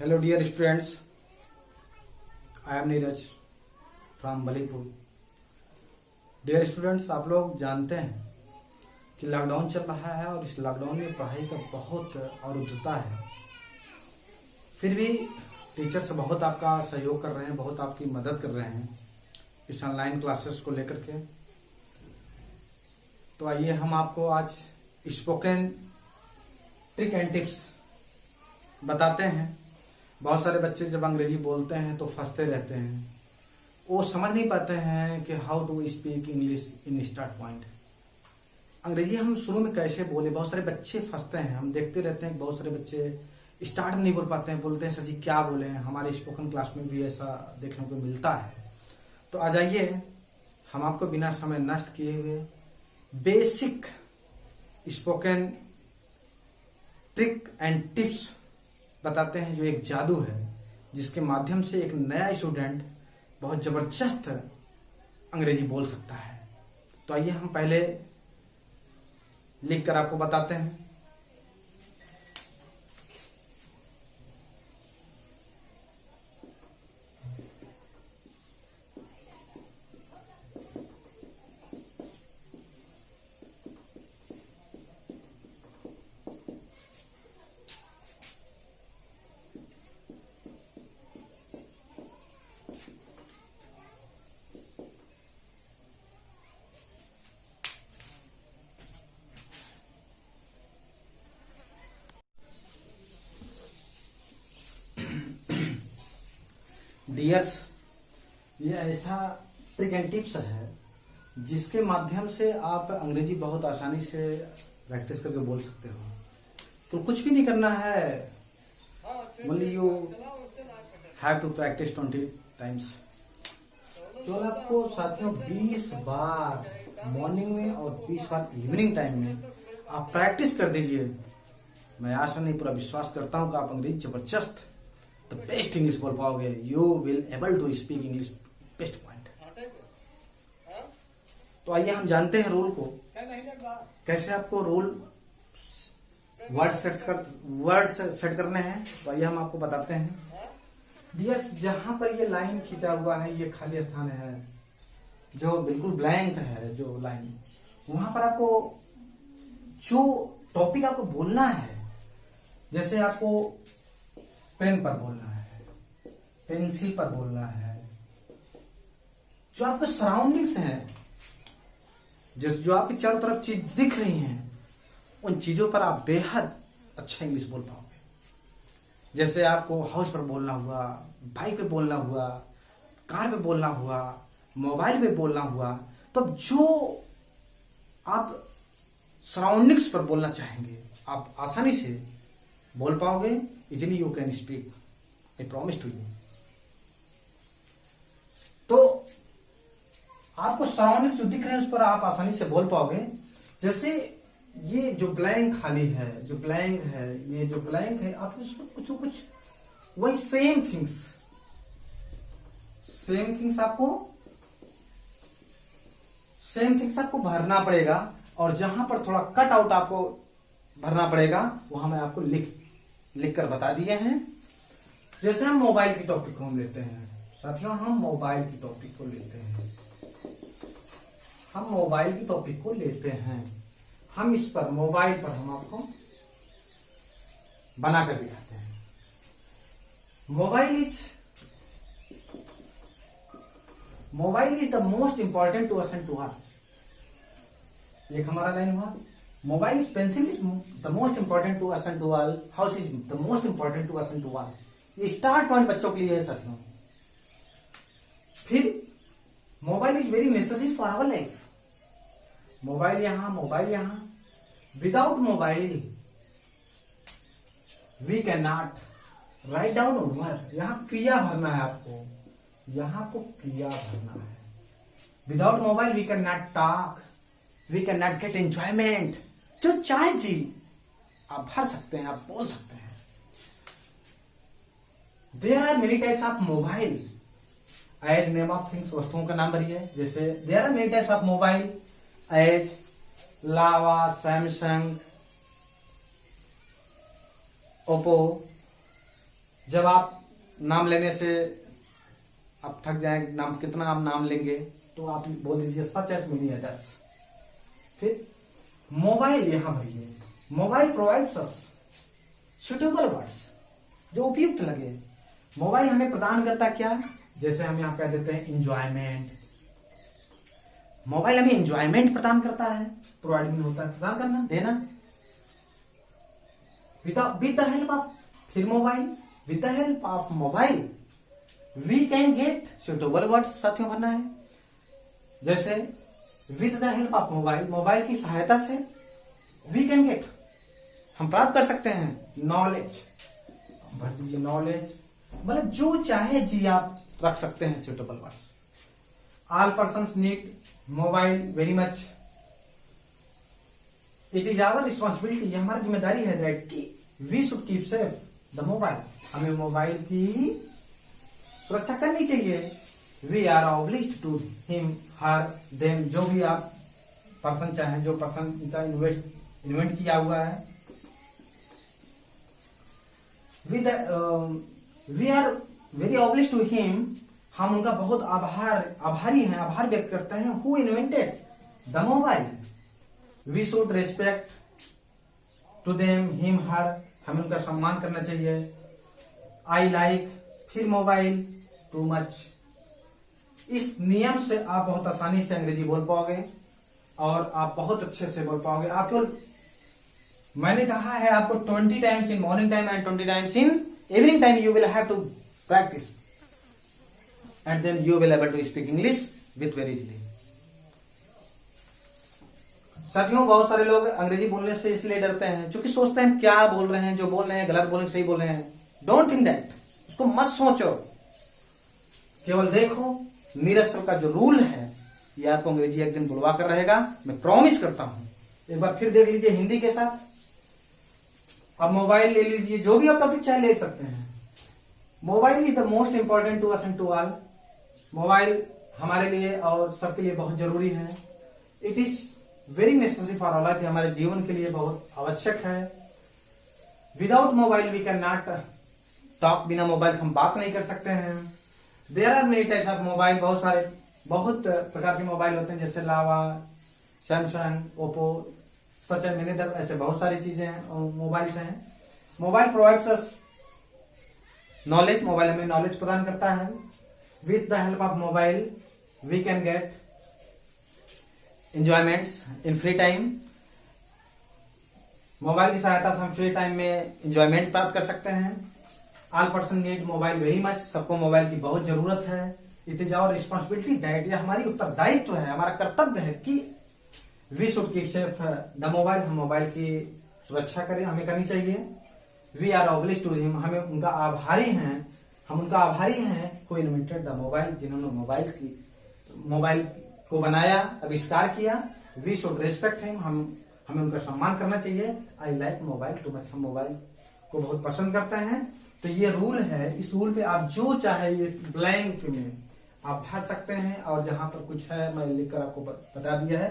Hello dear students, I am Neeraj from Balipur. Dear students, आप लोग जानते हैं कि लॉकडाउन चल रहा है और इस लॉकडाउन में पढ़ाई का बहुत अरुद्धता है। फिर भी टीचर्स बहुत आपका सहयोग कर रहे हैं, बहुत आपकी मदद कर रहे हैं इस ऑनलाइन क्लासेस को लेकर के। तो आइए हम आपको आज स्पोकन ट्रिक एंड टिप्स बताते हैं। बहुत सारे बच्चे जब अंग्रेजी बोलते हैं तो फंसते रहते हैं, वो समझ नहीं पाते हैं कि how to speak English in start point. अंग्रेजी हम शुरू में कैसे बोले, बहुत सारे बच्चे फंसते हैं। हम देखते रहते हैं कि बहुत सारे बच्चे स्टार्ट नहीं बोल पाते हैं, बोलते हैं सर जी क्या बोले। हमारे स्पोकन क्लास में भी ऐसा देखने को मिलता है। तो आ जाइए, हम आपको बिना समय नष्ट किए हुए basic spoken trick and tips बताते हैं, जो एक जादू है जिसके माध्यम से एक नया स्टूडेंट बहुत जबरदस्त अंग्रेजी बोल सकता है। तो आइए हम पहले लिख कर आपको बताते हैं। डियर्स, ये ऐसा ट्रिक एंड टिप्स है जिसके माध्यम से आप अंग्रेजी बहुत आसानी से प्रैक्टिस करके बोल सकते हो। तो कुछ भी नहीं करना है, only you have to practise 20 times. केवल आपको साथियों 20 बार मॉर्निंग में और 20 बार इवनिंग टाइम में आप प्रैक्टिस कर दीजिए। मैं आशा नहीं पूरा विश्वास करता हूं कि आप अंग्रेजी जबरदस्त द बेस्ट इंग्लिश बोल पाओगे। You will able to speak English best point. तो आइए हम जानते हैं रूल को, कैसे आपको रूल वर्ड सेट करने हैं। तो आइए हम आपको बताते हैं। डियर्स, जहां पर ये लाइन खींचा हुआ है, ये खाली स्थान है जो बिल्कुल ब्लैंक है, जो लाइन, वहां पर आपको जो टॉपिक आपको बोलना है, जैसे आपको पेन पर बोलना है, पेंसिल पर बोलना है, जो आपके सराउंडिंग्स हैं, जो आपकी चारों तरफ चीज दिख रही हैं, उन चीजों पर आप बेहद अच्छा इंग्लिश बोल पाओगे। जैसे आपको हाउस पर बोलना हुआ, बाइक पे बोलना हुआ, कार पे बोलना हुआ, मोबाइल पे बोलना हुआ, तो जो आप सराउंडिंग्स पर बोलना चाहेंगे आप आसानी से बोल पाओगे। Easily you can speak, I promise to you. तो आपको सराउंडिंग जो दिख रहे हैं उस पर आप आसानी से बोल पाओगे। जैसे ये जो ब्लैंक खाली है, जो ब्लैंक है, ये जो ब्लैंक है, आप उसमें कुछ न कुछ वही सेम थिंग्स आपको भरना पड़ेगा। और जहां पर थोड़ा कट आउट आपको भरना पड़ेगा, वहां मैं आपको लिख कर बता दिए हैं। जैसे हम मोबाइल की टॉपिक को हम लेते हैं साथियों, हम मोबाइल की टॉपिक को लेते हैं, हम इस पर मोबाइल पर हम आपको बनाकर दिखाते हैं। Mobile is the most important to us and to all. एक हमारा लाइन हुआ, mobile pencil is the most important to us and to all, house is the most important to us and to all. ये start point बच्चों के लिए है साथियों। फिर mobile is very necessary for our life. Mobile यहां, without mobile we can not write down word. यहां क्रिया भरना है आपको, यहां आपको क्रिया भरना है। Without mobile we can not talk, we can not get enjoyment. जो चाहे जी आप भर सकते हैं, आप बोल सकते हैं। There are many types of mobile, as name of things, वस्तुओं का नाम भरिए। जैसे there are many types of mobile as Lava, Samsung, Oppo, जब आप नाम लेने से आप थक जाएंगे, नाम कितना आप नाम लेंगे, तो आप बोल दीजिए सच एज मेनी अदर्स। फिर मोबाइल यहां भरिए, मोबाइल प्रोवाइड्स अस सुटेबल वर्ड्स, जो उपयुक्त लगे। मोबाइल हमें प्रदान करता क्या, जैसे हम यहां कह देते हैं इंजॉयमेंट। मोबाइल हमें इंजॉयमेंट प्रदान करता है, प्रोवाइडिंग होता है प्रदान करना, देना। विद द हेल्प ऑफ, फिर mobile, with the help of mobile we can get suitable words, साथियों भरना है। जैसे with the help of mobile, mobile की सहायता से वी कैन गेट, हम प्राप्त कर सकते हैं नॉलेज, भर दीजिए नॉलेज, मतलब जो चाहे जी आप रख सकते हैं suitable words. All persons need mobile very much, it is our responsibility, ये हमारी जिम्मेदारी है दैट कि we should keep safe the mobile, हमें मोबाइल की सुरक्षा करनी चाहिए। We are obliged to him her them, जो भी आप पर्सन चाहे, जो पर्सन इनका इन्वेंट किया हुआ है। We are very obliged to him, हम उनका बहुत आभारी हैं, आभार व्यक्त करते हैं। Who invented the mobile, we should respect to them him her, हमें उनका सम्मान करना चाहिए। आई लाइक, फिर मोबाइल, टू मच। इस नियम से आप बहुत आसानी से अंग्रेजी बोल पाओगे और आप बहुत अच्छे से बोल पाओगे। आप केवल, मैंने कहा है आपको 20 times in morning time and 20 times in evening time you will have to practise and then you will able to speak English with very easily. साथियों, बहुत सारे लोग अंग्रेजी बोलने से इसलिए डरते हैं क्योंकि सोचते हैं क्या बोल रहे हैं, जो बोल रहे हैं गलत बोल रहे हैं, सही बोल रहे हैं। डोंट थिंक दैट, उसको मत सोचो, केवल देखो। नीरज सर का जो रूल है ये आपको अंग्रेजी एक दिन बुलवा कर रहेगा, मैं प्रॉमिस करता हूं। एक बार फिर देख लीजिए हिंदी के साथ। अब मोबाइल ले लीजिए, जो भी आप टॉपिक चाहे ले सकते हैं। Mobile is the most important to us and to all, mobile हमारे लिए और सबके लिए बहुत जरूरी है। It is very necessary for our life, हमारे जीवन के लिए बहुत आवश्यक है। Without mobile we can not talk, बिना मोबाइल हम बात नहीं कर सकते हैं। There are many types of mobile, बहुत प्रकार के मोबाइल होते हैं, जैसे Lava, Samsung, Oppo, such and many other, ऐसे बहुत सारी चीजें हैं और मोबाइल्स हैं। Mobile provides us knowledge, mobile हमें नॉलेज प्रदान करता है। With the help of mobile we can get enjoyments in free time, mobile की सहायता से हम फ्री टाइम में एंजॉयमेंट प्राप्त कर सकते हैं। All person need mobile very much, सबको मोबाइल की बहुत जरूरत है। It is our responsibility that, ये हमारी उत्तरदायित्व है, हमारा कर्तव्य है कि we should keep safe the mobile, हम मोबाइल की सुरक्षा करें, हमें करनी चाहिए। We are obliged to him, हमें उनका आभारी हैं, हम उनका आभारी हैं हु इन्वेंटेड द मोबाइल, जिन्होंने मोबाइल को बनाया, आविष्कार किया। वी शुड रेस्पेक्ट हिम, हमें उनका सम्मान करना चाहिए। I like mobile too much, हम मोबाइल को बहुत पसंद करते हैं। तो ये रूल है, इस रूल पे आप जो चाहे ये ब्लैंक में आप भर सकते हैं, और जहां पर कुछ है मैं लिखकर आपको बता दिया है।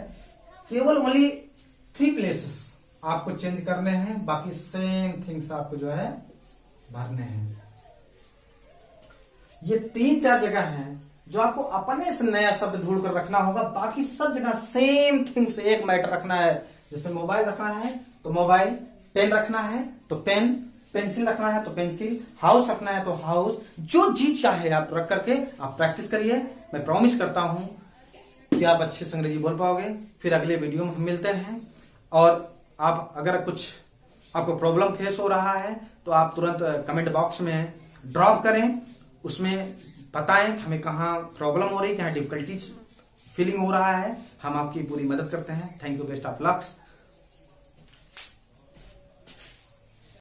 केवल ओनली 3 प्लेसेस आपको चेंज करने हैं, बाकी सेम थिंग्स आपको जो है भरने हैं। ये 3-4 जगह हैं जो आपको अपने से नया शब्द ढूंढ कर रखना होगा, बाकी सब जगह सेम थिंग्स, एक मैटर रखना है। जैसे मोबाइल रखना है तो मोबाइल, पेन रखना है तो पेन, पेंसिल रखना है तो पेंसिल, हाउस रखना है तो हाउस, जो चीज चाहे आप रख करके आप प्रैक्टिस करिए। मैं प्रॉमिस करता हूं कि आप अच्छे से अंग्रेजी बोल पाओगे। फिर अगले वीडियो में हम मिलते हैं, और आप अगर कुछ आपको प्रॉब्लम फेस हो रहा है तो आप तुरंत कमेंट बॉक्स में ड्रॉप करें, उसमें बताएं कि हमें कहाँ प्रॉब्लम हो रही है, कहाँ डिफिकल्टीज फीलिंग हो रहा है, हम आपकी पूरी मदद करते हैं। Thank you, best of lux.